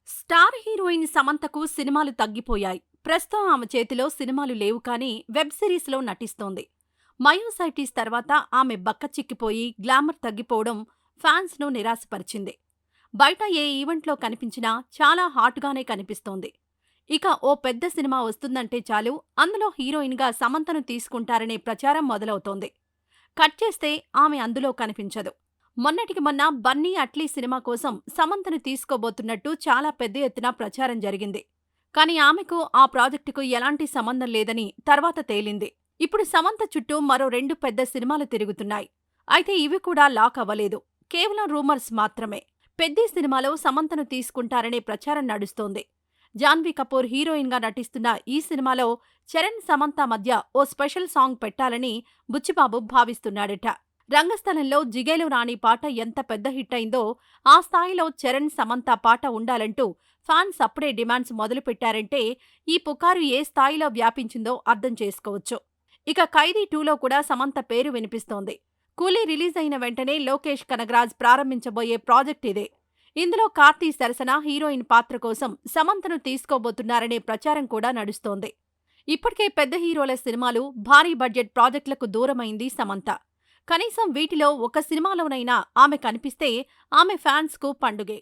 Star heroine సమంతకు సినిమాలు తగ్గిపోయాయి. ప్రస్తుతం ఆమె చేతిలో సినిమాలు లేవు కానీ వెబ్ సిరీస్లో నటిస్తోంది. మయోసైటిస్ తర్వాత ఆమె బక్కచిక్కిపోయి గ్లామర్ తగ్గిపోవడం ఫ్యాన్స్ను నిరాశపరిచింది. బయట ఏ ఈవెంట్లో కనిపించినా చాలా హాట్గానే కనిపిస్తోంది. ఇక ఓ పెద్ద సినిమా వస్తుందంటే చాలు అందులో హీరోయిన్గా సమంతను తీసుకుంటారనే ప్రచారం మొదలవుతోంది. కట్ చేస్తే ఆమె అందులో కనిపించదు. మొన్నటికి మొన్న బన్నీ అట్లీ సినిమా కోసం సమంతను తీసుకోబోతున్నట్టు చాలా పెద్ద ఎత్తున ప్రచారం జరిగింది. కానీ ఆమెకు ఆ ప్రాజెక్టుకు ఎలాంటి సంబంధం లేదని తర్వాత తేలింది. ఇప్పుడు సమంత చుట్టూ మరో 2 పెద్ద సినిమాలు తిరుగుతున్నాయి. అయితే ఇవి కూడా లాక్ అవ్వలేదు. కేవలం రూమర్స్ మాత్రమే. పెద్ది సినిమాలో సమంతను తీసుకుంటారనే ప్రచారం నడుస్తోంది. జాన్వీ కపూర్ హీరోయిన్గా నటిస్తున్న ఈ సినిమాలో చరణ్ సమంత మధ్య ఓ స్పెషల్ సాంగ్ పెట్టాలని బుచ్చిబాబు భావిస్తున్నాడట. రంగస్థలంలో జిగేలు రాణి పాట ఎంత పెద్ద హిట్ అయిందో ఆ స్థాయిలో చరణ్ సమంత పాట ఉండాలంటూ ఫ్యాన్స్ అప్పుడే డిమాండ్స్ మొదలుపెట్టారంటే ఈ పుకారు ఏ స్థాయిలో వ్యాపించిందో అర్థం చేసుకోవచ్చు. ఇక ఖైదీ 2లో కూడా సమంత పేరు వినిపిస్తోంది. కూలీ రిలీజ్ అయిన వెంటనే లోకేష్ కనగరాజ్ ప్రారంభించబోయే ప్రాజెక్ట్ ఇదే. ఇందులో కార్తీ సరసన హీరోయిన్ పాత్ర కోసం సమంతను తీసుకోబోతున్నారనే ప్రచారం కూడా నడుస్తోంది. ఇప్పటికే పెద్ద హీరోల సినిమాలు, భారీ బడ్జెట్ ప్రాజెక్టులకు దూరమైంది సమంత. కనీసం వీటిలో ఒక సినిమాలోనైనా ఆమె కనిపిస్తే ఆమె ఫ్యాన్స్కు పండుగే.